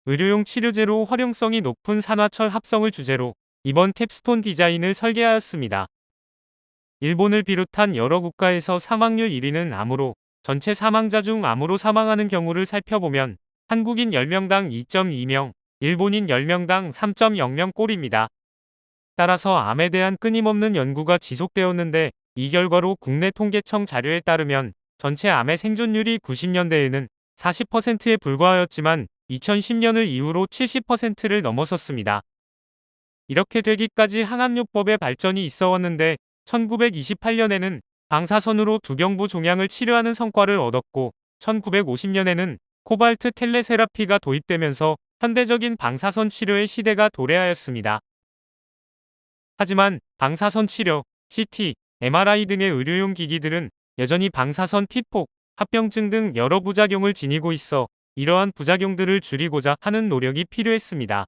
의료용 치료제로 활용성이 높은 산화철 합성을 주제로 이번 캡스톤 디자인을 설계하였습니다. 일본을 비롯한 여러 국가에서 사망률 1위는 암으로 전체 사망자 중 암으로 사망하는 경우를 살펴보면 한국인 10명당 2.2명, 일본인 10명당 3.0명 꼴입니다. 따라서 암에 대한 끊임없는 연구가 지속되었는데 이 결과로 국내 통계청 자료에 따르면 전체 암의 생존율이 90년대에는 40%에 불과하였지만 2010년을 이후로 70%를 넘어섰습니다. 이렇게 되기까지 항암요법의 발전이 있어 왔는데 1928년에는 방사선으로 두경부 종양을 치료하는 성과를 얻었고 1950년에는 코발트 텔레세라피가 도입되면서 현대적인 방사선 치료의 시대가 도래하였습니다. 하지만 방사선 치료, CT, MRI 등의 의료용 기기들은 여전히 방사선 피폭, 합병증 등 여러 부작용을 지니고 있어 이러한 부작용들을 줄이고자 하는 노력이 필요했습니다.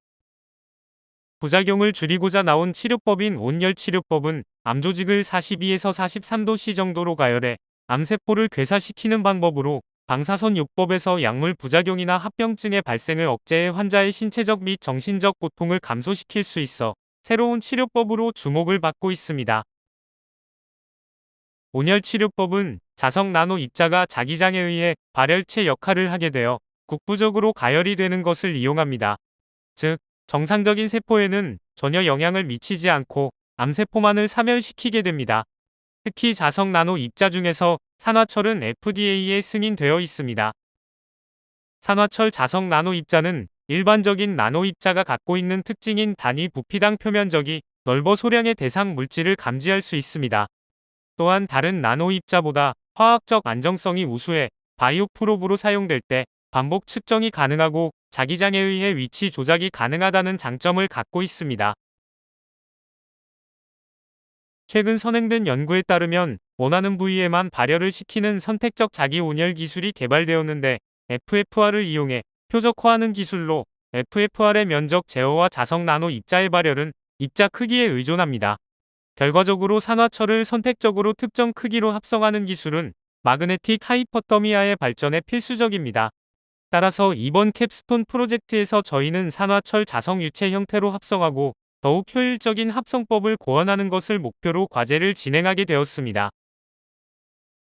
부작용을 줄이고자 나온 치료법인 온열치료법은 암 조직을 42에서 43도씨 정도로 가열해 암세포를 괴사시키는 방법으로 방사선 요법에서 약물 부작용이나 합병증의 발생을 억제해 환자의 신체적 및 정신적 고통을 감소시킬 수 있어 새로운 치료법으로 주목을 받고 있습니다. 온열치료법은 자석 나노 입자가 자기장에 의해 발열체 역할을 하게 되어 국부적으로 가열이 되는 것을 이용합니다. 즉, 정상적인 세포에는 전혀 영향을 미치지 않고 암세포만을 사멸시키게 됩니다. 특히 자석 나노 입자 중에서 산화철은 FDA에 승인되어 있습니다. 산화철 자석 나노 입자는 일반적인 나노 입자가 갖고 있는 특징인 단위 부피당 표면적이 넓어 소량의 대상 물질을 감지할 수 있습니다. 또한 다른 나노 입자보다 화학적 안정성이 우수해 바이오 프로브로 사용될 때 반복 측정이 가능하고 자기장에 의해 위치 조작이 가능하다는 장점을 갖고 있습니다. 최근 선행된 연구에 따르면 원하는 부위에만 발열을 시키는 선택적 자기 온열 기술이 개발되었는데 FFR을 이용해 표적화하는 기술로 FFR의 면적 제어와 자석 나노 입자의 발열은 입자 크기에 의존합니다. 결과적으로 산화철을 선택적으로 특정 크기로 합성하는 기술은 마그네틱 하이퍼더미아의 발전에 필수적입니다. 따라서 이번 캡스톤 프로젝트에서 저희는 산화철 자석 유체 형태로 합성하고 더욱 효율적인 합성법을 고안하는 것을 목표로 과제를 진행하게 되었습니다.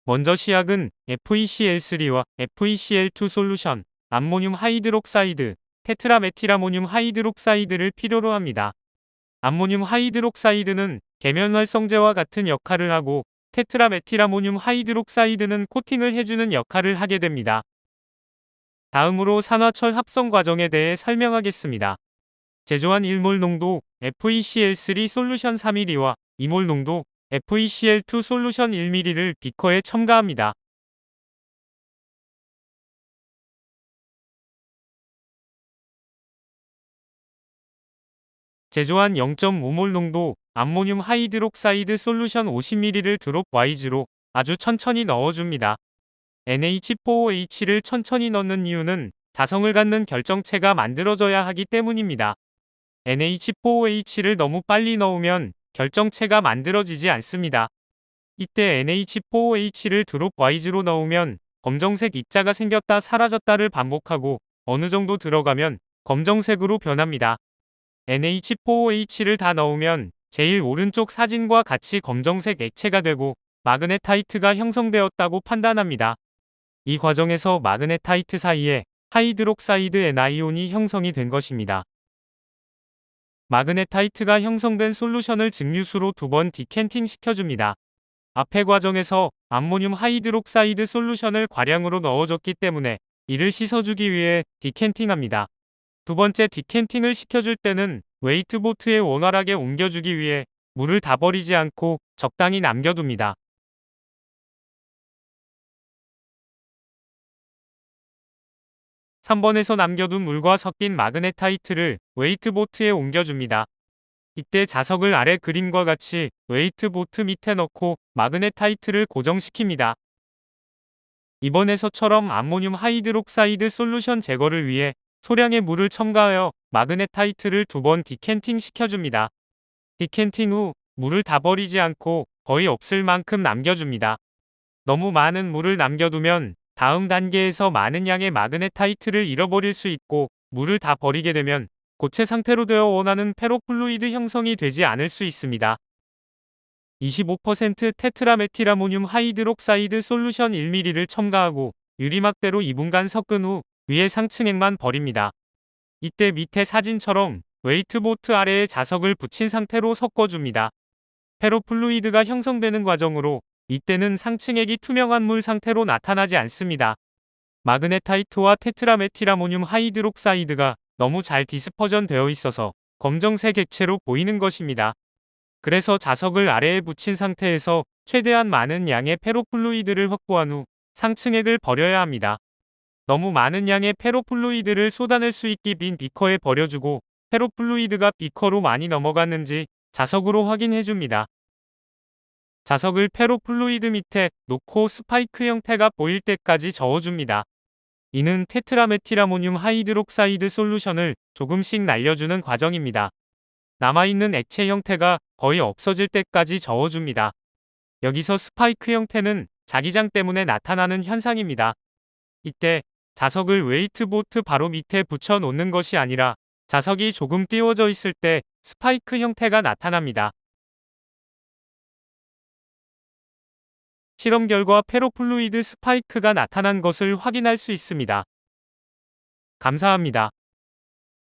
먼저 시약은 FeCl3와 FeCl2 솔루션, 암모늄 하이드록사이드, 테트라메틸아모늄 하이드록사이드를 필요로 합니다. 암모늄 하이드록사이드는 계면 활성제와 같은 역할을 하고 테트라메틸아모늄 하이드록사이드는 코팅을 해주는 역할을 하게 됩니다. 다음으로 산화철 합성 과정에 대해 설명하겠습니다. 제조한 1몰 농도 FeCl3 솔루션 3ml와 2몰 농도 FeCl2 솔루션 1ml를 비커에 첨가합니다. 제조한 0.5몰 농도 암모늄 하이드록사이드 솔루션 50ml를 드롭 와이즈로 아주 천천히 넣어줍니다. NH4OH를 천천히 넣는 이유는 자성을 갖는 결정체가 만들어져야 하기 때문입니다. NH4OH를 너무 빨리 넣으면 결정체가 만들어지지 않습니다. 이때 NH4OH를 드롭 와이즈로 넣으면 검정색 입자가 생겼다 사라졌다를 반복하고 어느 정도 들어가면 검정색으로 변합니다. NH4OH를 다 넣으면 제일 오른쪽 사진과 같이 검정색 액체가 되고 마그네타이트가 형성되었다고 판단합니다. 이 과정에서 마그네타이트 사이에 하이드록사이드 N이온이 형성이 된 것입니다. 마그네타이트가 형성된 솔루션을 증류수로 2번 디캔팅 시켜줍니다. 앞의 과정에서 암모늄 하이드록사이드 솔루션을 과량으로 넣어줬기 때문에 이를 씻어주기 위해 디캔팅합니다. 두 번째 디캔팅을 시켜줄 때는 웨이트보트에 원활하게 옮겨주기 위해 물을 다 버리지 않고 적당히 남겨둡니다. 3번에서 남겨둔 물과 섞인 마그네타이트를 웨이트보트에 옮겨줍니다. 이때 자석을 아래 그림과 같이 웨이트보트 밑에 넣고 마그네타이트를 고정시킵니다. 이번에서처럼 암모늄 하이드록사이드 솔루션 제거를 위해 소량의 물을 첨가하여 마그네타이트를 2번 디캔팅 시켜줍니다. 디캔팅 후 물을 다 버리지 않고 거의 없을 만큼 남겨줍니다. 너무 많은 물을 남겨두면 다음 단계에서 많은 양의 마그네타이트를 잃어버릴 수 있고 물을 다 버리게 되면 고체 상태로 되어 원하는 페로플루이드 형성이 되지 않을 수 있습니다. 25% 테트라메틸아모늄 하이드록사이드 솔루션 1ml를 첨가하고 유리막대로 2분간 섞은 후 위에 상층액만 버립니다. 이때 밑에 사진처럼 웨이트보트 아래에 자석을 붙인 상태로 섞어줍니다. 페로플루이드가 형성되는 과정으로 이때는 상층액이 투명한 물 상태로 나타나지 않습니다. 마그네타이트와 테트라메틸아모늄 하이드록사이드가 너무 잘 디스퍼전 되어 있어서 검정색 액체로 보이는 것입니다. 그래서 자석을 아래에 붙인 상태에서 최대한 많은 양의 페로플루이드를 확보한 후 상층액을 버려야 합니다. 너무 많은 양의 페로플루이드를 쏟아낼 수 있게 빈 비커에 버려주고 페로플루이드가 비커로 많이 넘어갔는지 자석으로 확인해줍니다. 자석을 페로플루이드 밑에 놓고 스파이크 형태가 보일 때까지 저어줍니다. 이는 테트라메틸아모늄 하이드록사이드 솔루션을 조금씩 날려주는 과정입니다. 남아있는 액체 형태가 거의 없어질 때까지 저어줍니다. 여기서 스파이크 형태는 자기장 때문에 나타나는 현상입니다. 이때 자석을 웨이트보트 바로 밑에 붙여 놓는 것이 아니라 자석이 조금 띄워져 있을 때 스파이크 형태가 나타납니다. 실험 결과 페로플루이드 스파이크가 나타난 것을 확인할 수 있습니다. 감사합니다.